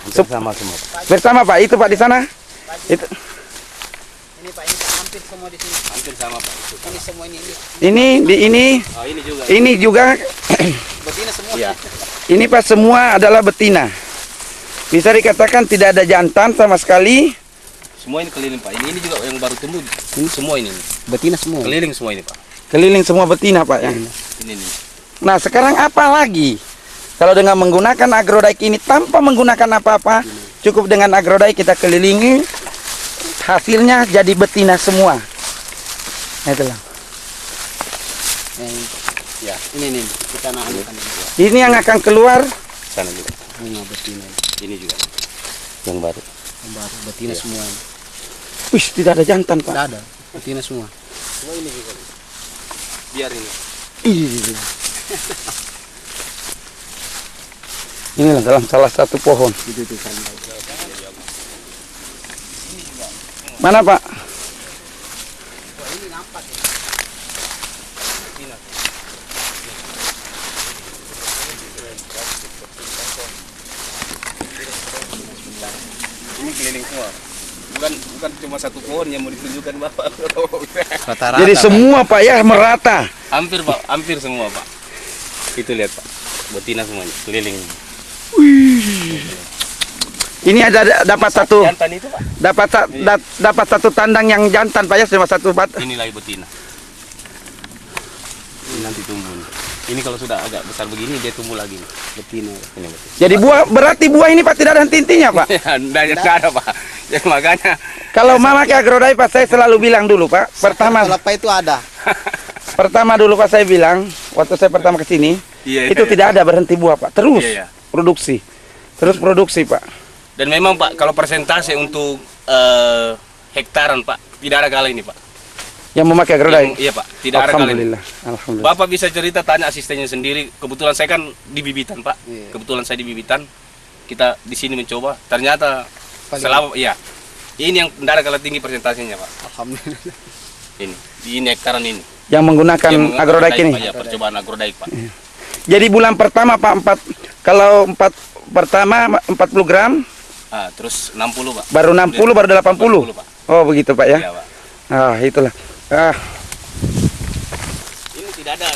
Sama semua. Bersama Pak, itu Pak di sana. Itu. Ini Pak, ini Pak, hampir semua di sini. Hampir sama Pak. Ini semua ini. Ini di ini. Oh, ini juga. Ini juga. Betina semua. Iya. Ini Pak semua adalah betina. Bisa dikatakan tidak ada jantan sama sekali. Semua ini keliling Pak. Ini juga yang baru tumbuh. Ini semua ini. Betina semua. Keliling semua ini Pak. Keliling semua betina Pak ya. Ini. Nah sekarang apa lagi? Kalau dengan menggunakan agrodaik ini tanpa menggunakan apa-apa, cukup dengan agrodaik kita kelilingi, hasilnya jadi betina semua. Nah, itulah. Ya. Ini kita nahan. Ini yang akan keluar. Sana juga. Bunga betina. Ini juga. Yang baru. Yang baru betina semua. Wih, tidak ada jantan Pak. Tidak ada. Betina semua. Semua ini juga. Biar ini. Ih. Inilah dalam salah satu pohon. Itu kan. Mana Pak? Ini nampak ya. Ini keliling semua. Bukan cuma satu pohon yang mau ditunjukkan Bapak. Rata-rata. Jadi semua Pak ya merata. Hampir Pak, hampir semua Pak. Itu lihat Pak. Betina semuanya keliling. Ini ada dapat satu Jantan itu Pak. dapat satu tandang yang jantan Pak ya, cuma satu bat. Ini lagi betina. Ini nanti tumbuh. Ini kalau sudah agak besar begini dia tumbuh lagi. Betina. Ini betina. Jadi berarti buah ini Pak tidak ada henti-hentinya Pak. Tidak ada Pak. Ya makanya. Kalau mama ke agrodaik Pak saya selalu bilang dulu Pak. Kelapa itu ada. Pertama dulu Pak saya bilang waktu saya pertama ke sini itu tidak ada berhenti buah Pak. Terus produksi. Terus produksi Pak. Dan memang Pak kalau persentase untuk hektaran Pak tidak ada kala ini Pak. Yang memakai agrodaik. Iya Pak, tidak ada kala ini. Alhamdulillah. Bapak bisa cerita tanya asistennya sendiri. Kebetulan saya kan di bibitan Pak. Kebetulan saya di bibitan. Kita di sini mencoba. Ternyata selama ini yang tidak ada kala tinggi persentasenya Pak. Alhamdulillah. Ini hektaran ini. Yang menggunakan agrodaik ini. Pak, ya, percobaan agrodaik Pak. Jadi bulan pertama Pak kalau pertama 40 gram, terus 60 Pak. baru 60 baru 80. 80, Pak. Oh begitu Pak ya. Iya, Pak. Itulah. Ini tidak ada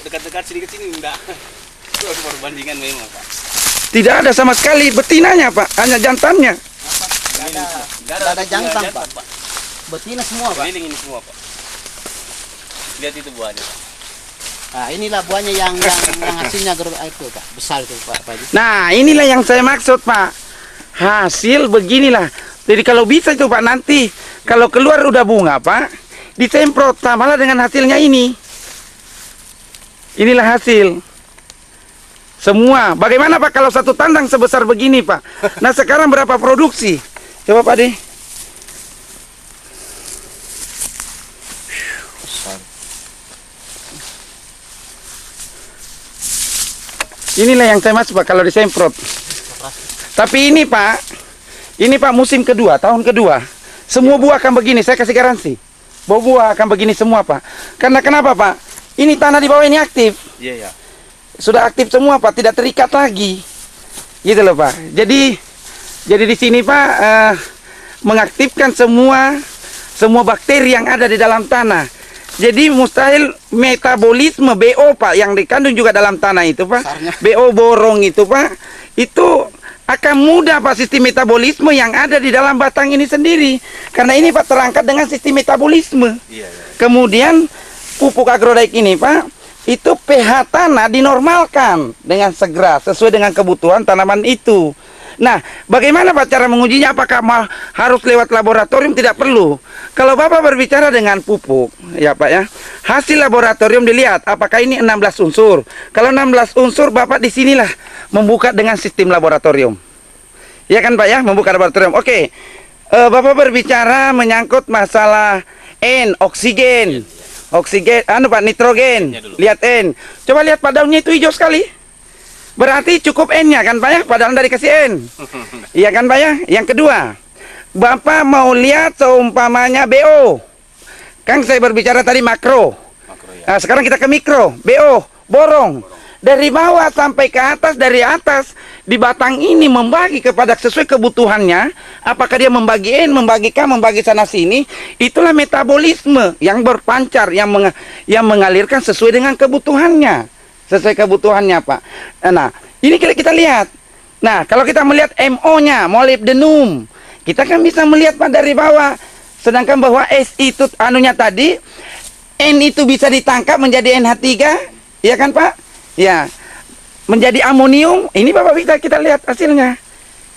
dekat-dekat sedikit sini enggak. Itu harus perbandingan memang Pak. Tidak ada sama sekali betinanya Pak, hanya jantannya. Tidak ada jantan Pak. Betina semua Pak. Keliling ini semua Pak. Lihat itu buahnya Pak. Nah, inilah buahnya yang hasilnya itu Pak. Besar itu Pak. Nah, inilah yang saya maksud Pak. Hasil beginilah. Jadi kalau bisa itu Pak nanti kalau keluar udah bunga Pak, disemprot samalah dengan hasilnya ini. Inilah hasil. Semua. Bagaimana Pak kalau satu tandang sebesar begini Pak? Nah sekarang berapa produksi? Coba Pak deh. Inilah yang saya maksud Pak kalau disemprot. Tapi ini Pak musim kedua, tahun kedua. Semua buah akan begini, saya kasih garansi. Buah akan begini semua Pak. Karena kenapa Pak? Ini tanah di bawah ini aktif. Iya ya. Sudah aktif semua Pak, tidak terikat lagi. Gitu loh Pak. Jadi di sini Pak mengaktifkan semua bakteri yang ada di dalam tanah. Jadi mustahil metabolisme BO Pak yang dikandung juga dalam tanah itu Pak. Besarnya. BO borong itu Pak. Itu akan mudah Pak sistem metabolisme yang ada di dalam batang ini sendiri. Karena ini Pak terangkat dengan sistem metabolisme. Iya. Kemudian pupuk agrodaik ini Pak, itu pH tanah dinormalkan dengan segera sesuai dengan kebutuhan tanaman itu. Nah, bagaimana Pak cara mengujinya? Apakah harus lewat laboratorium? Tidak perlu. Kalau Bapak berbicara dengan pupuk, ya Pak ya, hasil laboratorium dilihat apakah ini 16 unsur. Kalau 16 unsur, Bapak disinilah membuka dengan sistem laboratorium. Ya kan Pak ya, membuka laboratorium. Oke, Bapak berbicara menyangkut masalah N, oksigen. Oksigen, Pak, nitrogen. Lihat N. Coba lihat Pak daunnya itu hijau sekali. Berarti cukup N-nya kan Pak ya, padahal dari kasih N. Iya kan Pak ya? Yang kedua, Bapak mau lihat seumpamanya BO. Kan saya berbicara tadi makro. Makro ya. Nah, sekarang kita ke mikro. BO, borong. dari bawah sampai ke atas, dari atas di batang ini membagi kepada sesuai kebutuhannya. Apakah dia membagi N, membagi K, membagi sana sini, itulah metabolisme yang berpancar, yang mengalirkan sesuai dengan kebutuhannya, sesuai kebutuhannya, Pak. Nah, ini kita lihat. Nah, kalau kita melihat MO-nya, molybdenum, kita kan bisa melihat, Pak, dari bawah. Sedangkan bahwa S itu anunya tadi, N itu bisa ditangkap menjadi NH3, ya kan, Pak? Ya, menjadi amonium. Ini Bapak kita lihat hasilnya.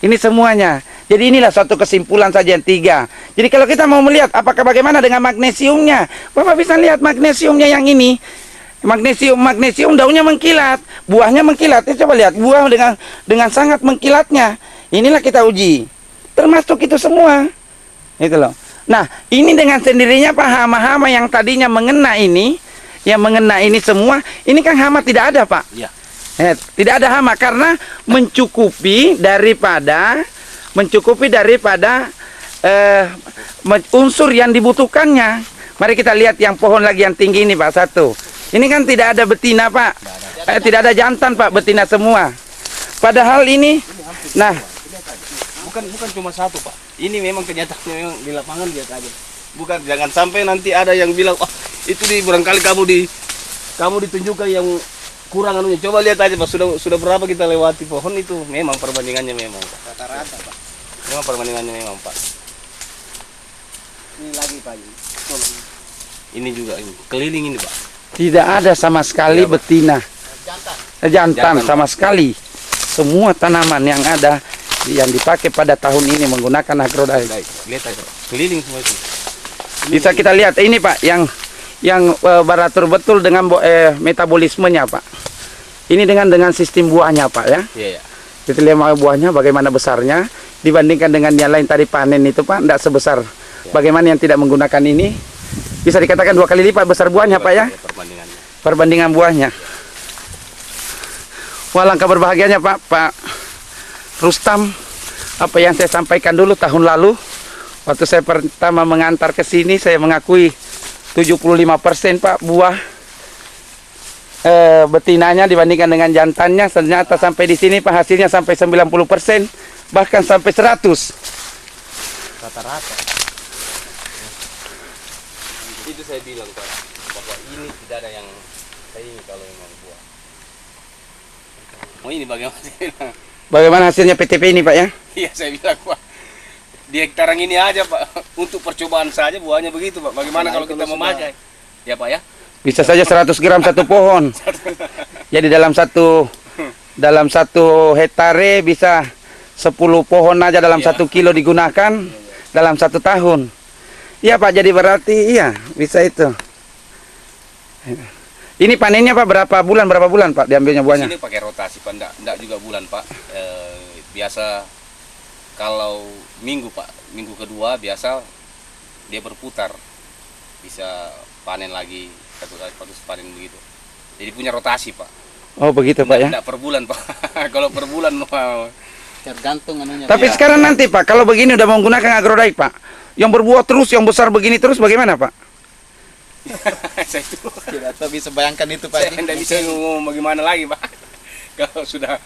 Ini semuanya. Jadi inilah suatu kesimpulan saja yang 3. Jadi kalau kita mau melihat apakah bagaimana dengan magnesiumnya, Bapak bisa lihat magnesiumnya yang ini. Magnesium daunnya mengkilat, buahnya mengkilat. Coba lihat buah dengan sangat mengkilatnya. Inilah kita uji. Termasuk itu semua. Itu loh. Nah, ini dengan sendirinya Pak, hama-hama yang tadinya mengena ini, yang mengena ini semua, ini kan hama tidak ada, Pak. Iya. Tidak ada hama karena mencukupi daripada unsur yang dibutuhkannya. Mari kita lihat yang pohon lagi yang tinggi ini, Pak, satu. Ini kan tidak ada betina, Pak. Tidak ada jantan, Pak, betina semua. Padahal ini, nah, Bukan cuma satu, Pak. Ini memang kenyataannya memang di lapangan lihat aja. Bukan, jangan sampai nanti ada yang bilang, "Oh, itu barangkali kamu ditunjukkan yang kurang anunya." Coba lihat aja, Pak, sudah berapa kita lewati pohon itu. Memang perbandingannya memang, Pak. Rata-rata, Pak. Memang perbandingannya memang, Pak. Ini lagi, Pak. Ini juga ini keliling ini, Pak. tidak ada sama sekali betina. Jantan sama sekali. Semua tanaman yang ada yang dipakai pada tahun ini menggunakan agrodaik. Lihat aja, keliling semua itu. Bisa kita lihat ini, Pak, yang beratur betul dengan metabolismenya, Pak. Ini dengan sistem buahnya, Pak, ya. Iya, ya. Kita lihat buahnya bagaimana besarnya dibandingkan dengan yang lain tadi panen itu, Pak, tidak sebesar. Bagaimana yang tidak menggunakan ini? Bisa dikatakan 2 kali lipat besar buahnya, Pak, ya. Perbandingan buahnya. Wah, langkah berbahagianya, Pak Rustam, apa yang saya sampaikan dulu tahun lalu waktu saya pertama mengantar ke sini, saya mengakui 75% Pak buah betinanya dibandingkan dengan jantannya. Ternyata sampai di sini Pak hasilnya sampai 90%, bahkan sampai 100 Rata-rata. Itu saya bilang, Pak, bahwa ini tidak ada yang saya ingin kalau memang buah. Oh, ini bagaimana? Bagaimana hasilnya PTP ini, Pak, ya? Iya, saya bilang, Pak, di hektaran ini aja, Pak, untuk percobaan saja buahnya begitu, Pak. Bagaimana kalau kita memakai? Ya, Pak, ya? Bisa saja 100 gram satu pohon. Jadi dalam satu hektare bisa 10 pohon aja dalam 1 kilo digunakan dalam 1 tahun. Iya, Pak, jadi berarti iya bisa itu. Ini panennya, Pak, berapa bulan Pak diambilnya buahnya? Ini pakai rotasi, Pak, enggak juga bulan, Pak. Biasa kalau minggu, Pak, minggu kedua biasa dia berputar, bisa panen lagi satu panen begitu. Jadi punya rotasi, Pak. Oh, begitu, Pak, ya. Enggak per bulan, Pak. Kalau per bulan mau Tergantung anunya. Tapi ya. sekarang nanti, Pak, kalau begini udah menggunakan agrodaik, Pak, yang berbuah terus, yang besar begini terus, bagaimana, Pak? saya itu Tidak tahu bisa bayangkan itu, Pak. saya tidak bisa ngomong bagaimana lagi, Pak. Kalau sudah,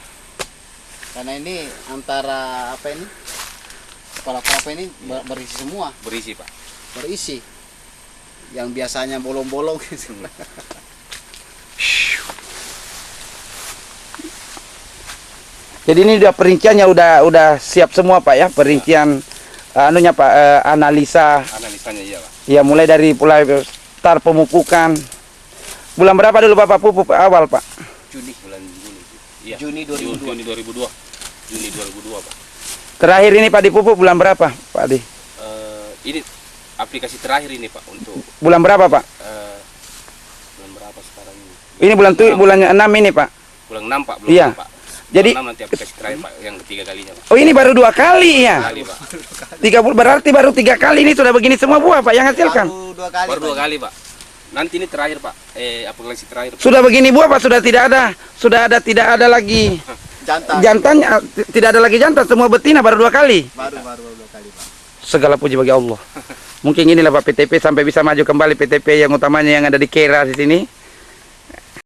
Karena ini antara apa ini? Kepala-kepala ini berisi semua, berisi, Pak. berisi. Yang biasanya bolong-bolong. Jadi ini udah perinciannya udah siap semua, Pak, ya, perincian anunya, Pak, Analisanya iya, Pak. ya, mulai dari start pemupukan. Bulan berapa dulu Bapak pupuk awal, Pak? Bulan Juni. Iya. Juni 2002. Juni 2002, Pak. Terakhir ini Pak dipupuk bulan berapa, Pak Adi? Ini aplikasi terakhir ini, Pak, untuk Bulan berapa, Pak? bulan berapa sekarang ini? Ini bulan 6 ini, Pak. Bulan 6, Pak, belum, Iya. Pak. Jadi- bulan 6 nanti aplikasi terakhir, Pak, yang ketiga kalinya, Pak. Oh, ini baru 2 kali ya? Kali, Pak. 30 berarti baru 3 kali ini sudah begini semua buah, Pak, yang hasilkan. Baru 2 kali. Baru 2 Pak. kali, Pak. Nanti ini terakhir, Pak. Aplikasi terakhir, Pak. Sudah begini buah, Pak, sudah tidak ada lagi Jantan. jantannya, tidak ada lagi jantan, semua betina baru 2 kali. Baru 2 kali, Pak. Segala puji bagi Allah. Mungkin inilah Pak PTP sampai bisa maju kembali PTP yang utamanya yang ada di Kera di sini.